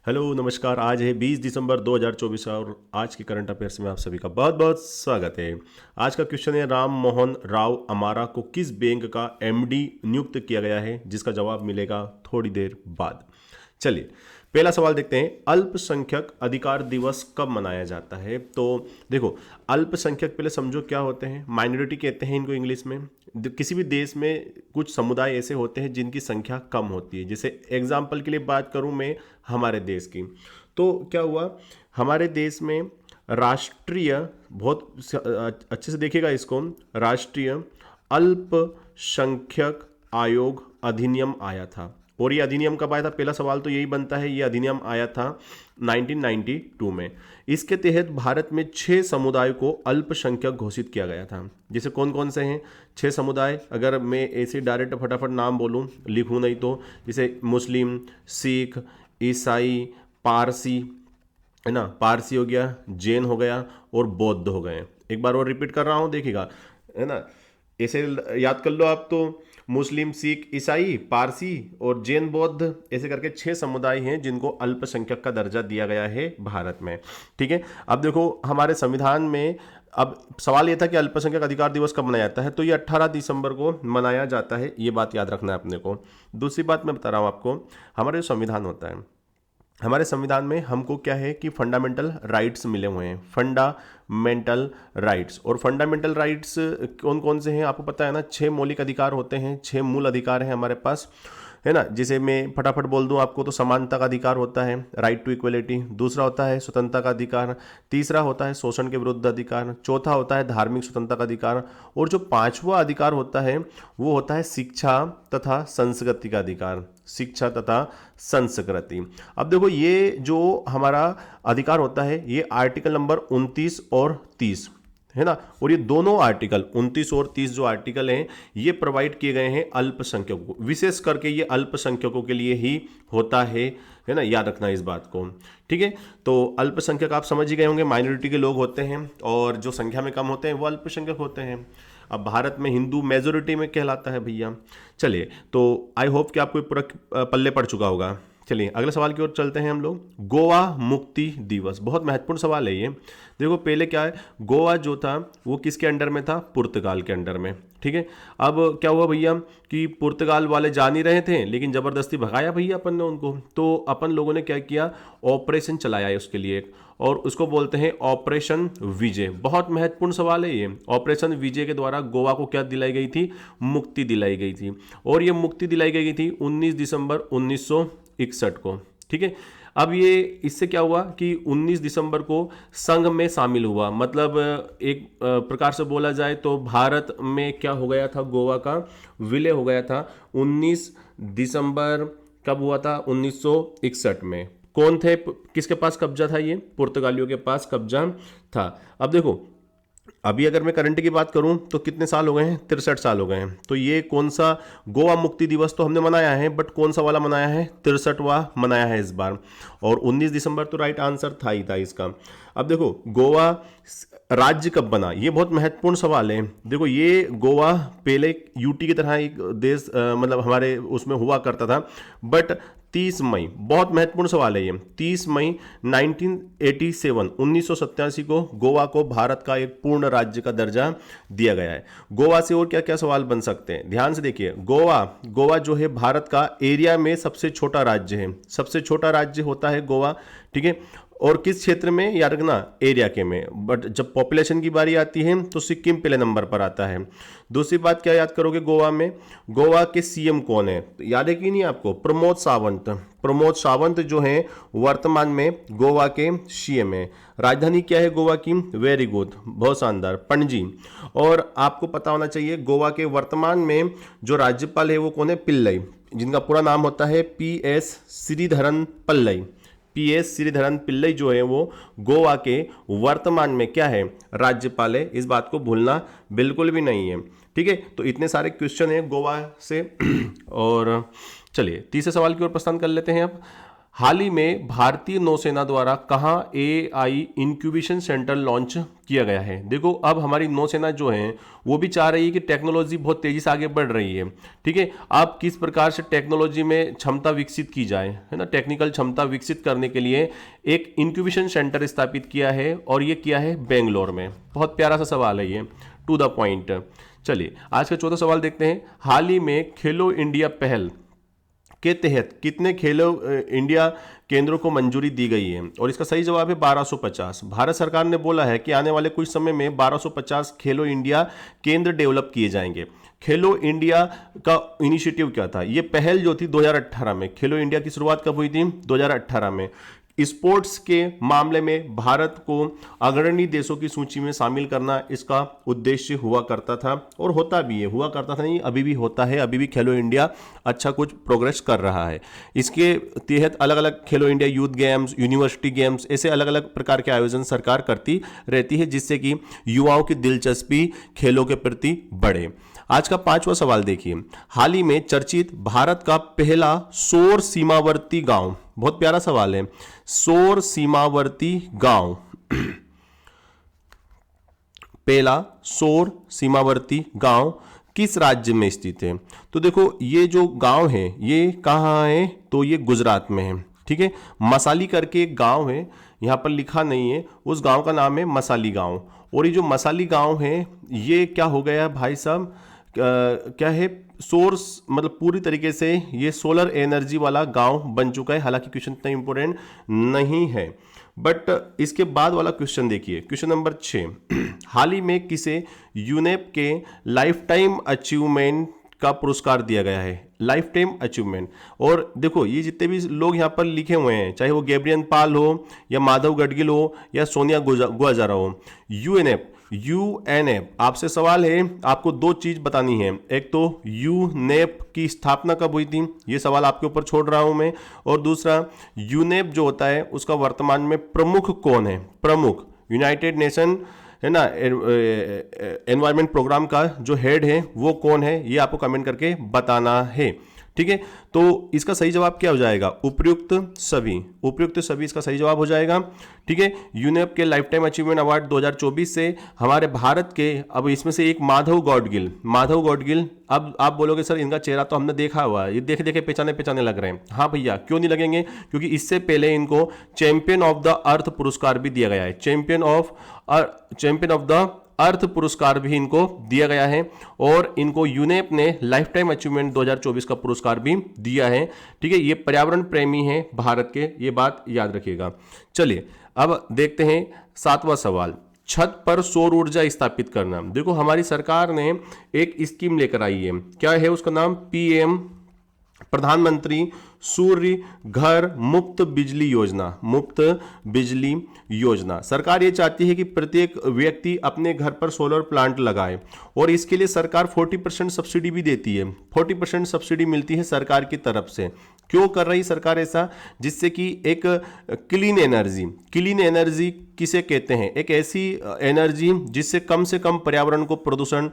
Hello नमस्कार। आज है 20 दिसंबर 2024 और आज के करंट अफेयर्स में आप सभी का बहुत बहुत स्वागत है। आज का क्वेश्चन है, राम मोहन राव अमारा को किस बैंक का एमडी नियुक्त किया गया है, जिसका जवाब मिलेगा थोड़ी देर बाद। चलिए पहला सवाल देखते हैं, अल्पसंख्यक अधिकार दिवस कब मनाया जाता है। तो देखो, अल्पसंख्यक पहले समझो क्या होते हैं। माइनॉरिटी कहते हैं इनको इंग्लिश में। किसी भी देश में कुछ समुदाय ऐसे होते हैं जिनकी संख्या कम होती है। जैसे एग्जाम्पल के लिए बात करूं मैं हमारे देश की, तो क्या हुआ, हमारे देश में राष्ट्रीय, बहुत अच्छे से देखिएगा इसको, राष्ट्रीय अल्पसंख्यक आयोग अधिनियम आया था। और ये अधिनियम कब आया था, पहला सवाल तो यही बनता है। ये अधिनियम आया था 1992 में। इसके तहत भारत में 6 समुदाय को अल्पसंख्यक घोषित किया गया था। जैसे कौन कौन से हैं 6 समुदाय, अगर मैं ऐसे डायरेक्ट फटाफट नाम बोलूं, लिखूं नहीं तो, जैसे मुस्लिम, सिख, ईसाई, पारसी, है ना, पारसी हो गया, जैन हो गया और बौद्ध हो गए। एक बार और रिपीट कर रहा हूं, देखिएगा, है ना, ऐसे याद कर लो आप तो, मुस्लिम, सिख, ईसाई, पारसी और जैन, बौद्ध, ऐसे करके 6 समुदाय हैं जिनको अल्पसंख्यक का दर्जा दिया गया है भारत में। ठीक है, अब देखो हमारे संविधान में, अब सवाल ये था कि अल्पसंख्यक अधिकार दिवस कब मनाया जाता है, तो ये 18 दिसंबर को मनाया जाता है। ये बात याद रखना है अपने को। दूसरी बात मैं बता रहा हूँ आपको, हमारा जो संविधान होता है, हमारे संविधान में हमको क्या है कि फंडामेंटल राइट्स मिले हुए हैं। फंडामेंटल राइट्स, और फंडामेंटल राइट्स कौन कौन से हैं आपको पता है ना। 6 मौलिक अधिकार होते हैं, 6 मूल अधिकार हैं हमारे पास, है ना। जिसे मैं फटाफट बोल दूं आपको, तो समानता का अधिकार होता है, राइट टू इक्वलिटी। दूसरा होता है स्वतंत्रता का अधिकार। तीसरा होता है शोषण के विरुद्ध अधिकार। चौथा होता है धार्मिक स्वतंत्रता का अधिकार। और जो 5वां अधिकार होता है वो होता है शिक्षा तथा संस्कृति का अधिकार। शिक्षा तथा संस्कृति। अब देखो, ये जो हमारा अधिकार होता है, ये आर्टिकल नंबर 29 और 30, है ना। और ये दोनों आर्टिकल 29 और 30 जो आर्टिकल हैं, ये प्रोवाइड किए गए हैं अल्पसंख्यकों को। विशेष करके ये अल्पसंख्यकों के लिए ही होता है ना, याद रखना इस बात को। ठीक है, तो अल्पसंख्यक आप समझ ही गए होंगे, माइनॉरिटी के लोग होते हैं, और जो संख्या में कम होते हैं वो अल्पसंख्यक होते हैं। अब भारत में हिंदू मेजोरिटी में कहलाता है भैया। चलिए, तो आई होप कि आपको पूरा पल्ले पड़ चुका होगा। चलिए अगले सवाल की ओर चलते हैं हम लोग। गोवा मुक्ति दिवस, बहुत महत्वपूर्ण सवाल है ये। देखो पहले क्या है, गोवा जो था वो किसके अंडर में था, पुर्तगाल के अंडर में। ठीक है, अब क्या हुआ भैया कि पुर्तगाल वाले जा नहीं रहे थे, लेकिन जबरदस्ती भगाया भैया अपन ने उनको। तो अपन लोगों ने क्या किया, ऑपरेशन चलाया है उसके लिए, और उसको बोलते हैं ऑपरेशन विजय। बहुत महत्वपूर्ण सवाल है ये। ऑपरेशन विजय के द्वारा गोवा को क्या दिलाई गई थी, मुक्ति दिलाई गई थी। और ये मुक्ति दिलाई गई थी 19 दिसंबर 1961 को। ठीक है, अब ये इससे क्या हुआ कि 19 दिसंबर को संघ में शामिल हुआ। मतलब एक प्रकार से बोला जाए तो भारत में क्या हो गया था, गोवा का विलय हो गया था 19 दिसंबर, कब हुआ था, 1961 में। कौन थे, किसके पास कब्जा था, ये पुर्तगालियों के पास कब्जा था। अब देखो, अभी अगर मैं करंट की बात करूं तो कितने साल हो गए हैं, 63 साल हो गए हैं। तो ये कौन सा गोवा मुक्ति दिवस तो हमने मनाया है, बट कौन सा वाला मनाया है, 63वां मनाया है इस बार। और 19 दिसंबर तो राइट आंसर था ही था इसका। अब देखो, गोवा राज्य कब बना, ये बहुत महत्वपूर्ण सवाल है। देखो, ये गोवा पहले यूटी की तरह एक देश मतलब हमारे उसमें हुआ करता था, बट 30 मई, बहुत महत्वपूर्ण सवाल है ये, 30 मई 1987 को गोवा को भारत का एक पूर्ण राज्य का दर्जा दिया गया है। गोवा से और क्या क्या सवाल बन सकते हैं, ध्यान से देखिए। गोवा जो है भारत का एरिया में सबसे छोटा राज्य है। सबसे छोटा राज्य होता है गोवा। ठीक है, और किस क्षेत्र में, याद रखना, एरिया के में। बट जब पॉपुलेशन की बारी आती है तो सिक्किम पहले नंबर पर आता है। दूसरी बात क्या याद करोगे, गोवा में गोवा के सीएम कौन है, याद है कि नहीं आपको, प्रमोद सावंत। प्रमोद सावंत जो है वर्तमान में गोवा के सीएम है। राजधानी क्या है गोवा की, वेरी गुड, बहुत शानदार, पणजी। और आपको पता होना चाहिए गोवा के वर्तमान में जो राज्यपाल है वो कौन है, पिल्लई, जिनका पूरा नाम होता है PS श्रीधरन पिल्लई। PS श्रीधरन पिल्लई जो है वो गोवा के वर्तमान में क्या है, राज्यपाल है। इस बात को भूलना बिल्कुल भी नहीं है। ठीक है, तो इतने सारे क्वेश्चन हैं गोवा से। और चलिए तीसरे सवाल की ओर प्रस्थान कर लेते हैं अब। हाल ही में भारतीय नौसेना द्वारा कहाँ AI इंक्यूबेशन सेंटर लॉन्च किया गया है। देखो अब हमारी नौसेना जो है वो भी चाह रही है कि टेक्नोलॉजी बहुत तेजी से आगे बढ़ रही है, ठीक है। अब किस प्रकार से टेक्नोलॉजी में क्षमता विकसित की जाए, है ना, टेक्निकल क्षमता विकसित करने के लिए एक इंक्यूबेशन सेंटर स्थापित किया है और ये किया है बेंगलोर में। बहुत प्यारा सा सवाल है ये, टू द पॉइंट। चलिए आज का चौथा सवाल देखते हैं। हाल ही में खेलो इंडिया पहल के तहत कितने खेलो इंडिया केंद्रों को मंजूरी दी गई है, और इसका सही जवाब है 1250। भारत सरकार ने बोला है कि आने वाले कुछ समय में 1250 खेलो इंडिया केंद्र डेवलप किए जाएंगे। खेलो इंडिया का इनिशिएटिव क्या था, ये पहल जो थी 2018 में, खेलो इंडिया की शुरुआत कब हुई थी, 2018 में। स्पोर्ट्स के मामले में भारत को अग्रणी देशों की सूची में शामिल करना इसका उद्देश्य हुआ करता था, और होता भी है, हुआ करता था नहीं, अभी भी होता है। अभी भी खेलो इंडिया अच्छा कुछ प्रोग्रेस कर रहा है। इसके तहत अलग अलग खेलो India youth games, university games, ऐसे अलग अलग प्रकार के आयोजन सरकार करती रहती है, जिससे कि युवाओं की दिलचस्पी खेलों के प्रति बढ़े। आज का पांचवा सवाल देखिए। हाल ही में चर्चित भारत का पहला सौर सीमावर्ती गांव, बहुत प्यारा सवाल है, सौर सीमावर्ती गांव पहला सौर सीमावर्ती गांव किस राज्य में स्थित है। तो देखो ये जो गांव है ये कहाँ है, तो ये गुजरात में है, ठीक है। मसाली करके एक गांव है, यहाँ पर लिखा नहीं है, उस गांव का नाम है मसाली गांव। और ये जो मसाली गांव है ये क्या हो गया भाई साहब, क्या है, सोर्स मतलब पूरी तरीके से ये सोलर एनर्जी वाला गांव बन चुका है। हालांकि क्वेश्चन इतना इंपॉर्टेंट नहीं है, बट इसके बाद वाला क्वेश्चन देखिए, क्वेश्चन नंबर 6। हाल ही में किसे यूनेप के लाइफ टाइम अचीवमेंट का पुरस्कार दिया गया है, लाइफ टाइम अचीवमेंट। और देखो ये जितने भी लोग यहाँ पर लिखे हुए हैं, चाहे वो गैब्रियन पाल हो या माधव गडगिल हो या सोनिया गुजराल हो, यूएनएप आपसे सवाल है, आपको दो चीज बतानी है। एक तो यूनेप की स्थापना कब हुई थी, ये सवाल आपके ऊपर छोड़ रहा हूं मैं, और दूसरा यूनेप जो होता है उसका वर्तमान में प्रमुख कौन है, प्रमुख यूनाइटेड नेशन है ना, एनवायरमेंट प्रोग्राम का जो हेड है वो कौन है, ये आपको कमेंट करके बताना है, ठीक है। तो इसका सही जवाब क्या हो जाएगा, उपर्युक्त सभी, उपर्युक्त सभी इसका सही जवाब हो जाएगा, ठीक है। यूनेप के लाइफ टाइम अचीवमेंट अवार्ड 2024 से हमारे भारत के, अब इसमें से एक माधव गौडगिल, अब आप बोलोगे सर इनका चेहरा तो हमने देखा हुआ है, ये देखे देखे पहचाने लग रहे हैं। हाँ भैया, क्यों नहीं लगेंगे, क्योंकि इससे पहले इनको चैंपियन ऑफ द अर्थ पुरस्कार भी दिया गया है, चैंपियन ऑफ द अर्थ पुरस्कार भी इनको दिया गया है, और इनको यूनेप ने लाइफ टाइम अचीवमेंट 2024 का पुरस्कार भी दिया है, ठीक है। ये पर्यावरण प्रेमी हैं भारत के, ये बात याद रखिएगा। चलिए अब देखते हैं 7वां सवाल, छत पर सौर ऊर्जा स्थापित करना। देखो हमारी सरकार ने एक स्कीम लेकर आई है, क्या है उसका नाम, PM प्रधानमंत्री सूर्य घर मुफ्त बिजली योजना। सरकार ये चाहती है कि प्रत्येक व्यक्ति अपने घर पर सोलर प्लांट लगाए, और इसके लिए सरकार 40% सब्सिडी भी देती है, 40% सब्सिडी मिलती है सरकार की तरफ से। क्यों कर रही सरकार ऐसा, जिससे कि एक क्लीन एनर्जी किसे कहते हैं, एक ऐसी एनर्जी जिससे कम से कम पर्यावरण को प्रदूषण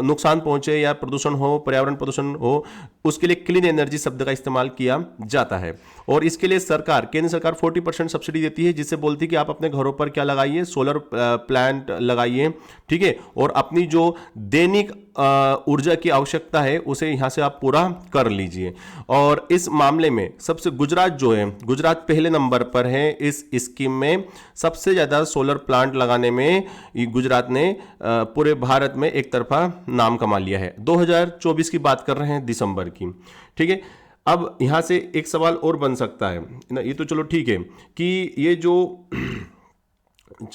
नुकसान पहुंचे या प्रदूषण हो, पर्यावरण प्रदूषण हो, उसके लिए क्लीन एनर्जी शब्द का इस्तेमाल किया जाता है। और इसके लिए केंद्र सरकार 40% सब्सिडी देती है, जिससे बोलती है कि आप अपने घरों पर क्या लगाइए, सोलर प्लांट लगाइए, ठीक है। और अपनी जो दैनिक ऊर्जा की आवश्यकता है उसे यहां से आप पूरा कर लीजिए। और इस मामले में सबसे गुजरात जो है, गुजरात पहले नंबर पर है इस स्कीम में, सबसे ज्यादा सोलर प्लांट लगाने में गुजरात ने पूरे भारत में एक तरफा नाम कमा लिया है। 2024 की बात कर रहे हैं, दिसंबर की, ठीक है। अब यहां से एक सवाल और बन सकता है ना, ये तो चलो ठीक है कि ये जो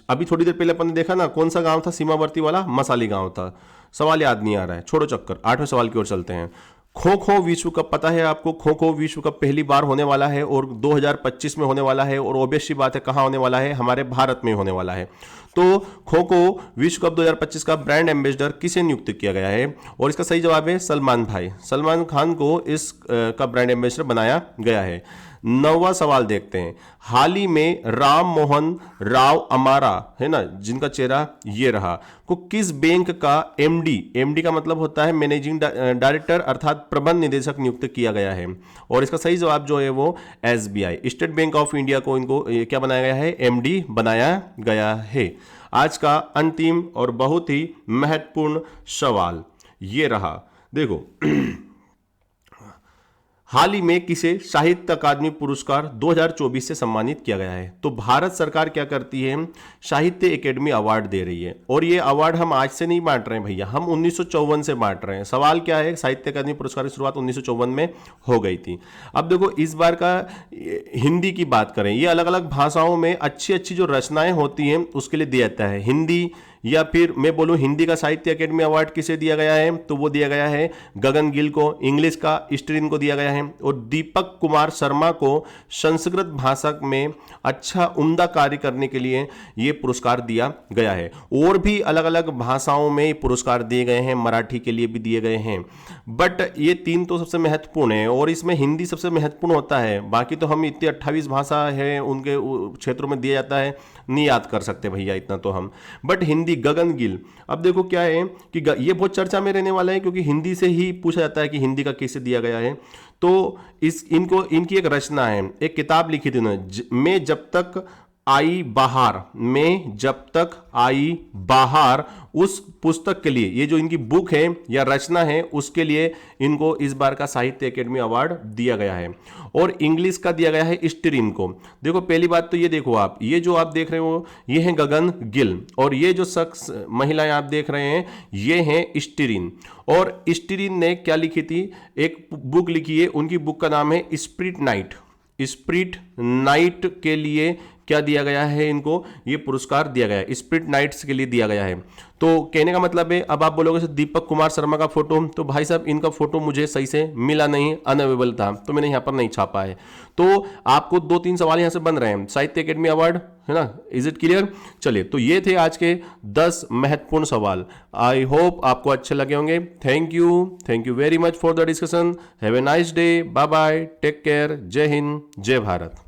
अभी थोड़ी देर पहले अपन ने देखा ना, कौन सा गांव था सीमावर्ती वाला, मसाली गांव था, सवाल याद नहीं आ रहा है, छोड़ो चक्कर। 8वें सवाल की ओर चलते हैं। खो खो विश्व कप पता है आपको, खो खो विश्व कप पहली बार होने वाला है और 2025 में होने वाला है, और ऑब्वियस सी बात है कहां होने वाला है, हमारे भारत में होने वाला है। तो खो खो विश्व कप 2025 का ब्रांड एम्बेसडर किसे नियुक्त किया गया है, और इसका सही जवाब है सलमान खान को इस का ब्रांड एम्बेसडर बनाया गया है। 9वां सवाल देखते हैं। हाल ही में राम मोहन राव अमारा, है ना, जिनका चेहरा ये रहा, को किस बैंक का एमडी का मतलब होता है मैनेजिंग डायरेक्टर अर्थात प्रबंध निदेशक नियुक्त किया गया है? और इसका सही जवाब जो है वो SBI, state bank of India को इनको क्या बनाया गया है? एमडी बनाया गया है। आज का अंतिम और बहुत ही महत्वपूर्ण सवाल ये रहा, देखो हाल ही में किसे साहित्य अकादमी पुरस्कार 2024 से सम्मानित किया गया है? तो भारत सरकार क्या करती है? साहित्य अकेडमी अवार्ड दे रही है, और ये अवार्ड हम आज से नहीं बांट रहे हैं भैया, हम 1954 से बांट रहे हैं। सवाल क्या है? साहित्य अकादमी पुरस्कार की शुरुआत 1954 में हो गई थी। अब देखो इस बार का हिंदी की बात करें, ये अलग अलग भाषाओं में अच्छी अच्छी जो रचनाएं होती हैं उसके लिए दिया जाता है। हिंदी या फिर मैं बोलूं हिंदी का साहित्य अकेडमी अवार्ड किसे दिया गया है? तो वो दिया गया है गगन गिल को, इंग्लिश का स्टरीन को दिया गया है, और दीपक कुमार शर्मा को संस्कृत भाषा में अच्छा उम्दा कार्य करने के लिए ये पुरस्कार दिया गया है। और भी अलग अलग भाषाओं में पुरस्कार दिए गए हैं, मराठी के लिए भी दिए गए हैं, बट ये 3 तो सबसे महत्वपूर्ण है, और इसमें हिंदी सबसे महत्वपूर्ण होता है। बाकी तो हम इतनी 28 भाषा है उनके क्षेत्रों में दिया जाता है, नहीं याद कर सकते भैया इतना तो हम, बट हिंदी गगन गिल। अब देखो क्या है कि ये बहुत चर्चा में रहने वाला है, क्योंकि हिंदी से ही पूछा जाता है कि हिंदी का कैसे दिया गया है। तो इनकी एक रचना है, एक किताब लिखी थी उन्होंने, मैं जब तक आई बाहर, मैं जब तक आई बाहर, उस पुस्तक के लिए, ये जो इनकी बुक है या रचना है उसके लिए इनको इस बार का साहित्य अकेडमी अवार्ड दिया गया है। और इंग्लिश का दिया गया है स्टीरिन को। देखो पहली बात तो ये देखो आप, ये जो आप देख रहे हो ये है गगन गिल, और ये जो शख्स महिलाएं आप देख रहे हैं ये हैं स्टीरिन। और स्टीरिन ने क्या लिखी थी? एक बुक लिखी है, उनकी बुक का नाम है स्प्रिट नाइट। स्प्रिट नाइट के लिए क्या दिया गया है? इनको ये पुरस्कार दिया गया है, स्प्रिट नाइट्स के लिए दिया गया है। तो कहने का मतलब है, अब आप बोलोगे सर दीपक कुमार शर्मा का फोटो, तो भाई साहब इनका फोटो मुझे सही से मिला नहीं, अनअवेलेबल था, तो मैंने यहाँ पर नहीं छापा है। तो आपको 2-3 सवाल यहाँ से बन रहे हैं, साहित्य अकेडमी अवार्ड, है ना, इज इट क्लियर? चलिए, तो ये थे आज के 10 महत्वपूर्ण सवाल। आई होप आपको अच्छे लगे होंगे। Thank you very much for the discussion. Have a nice day, bye bye, take care, जय हिंद, जय भारत।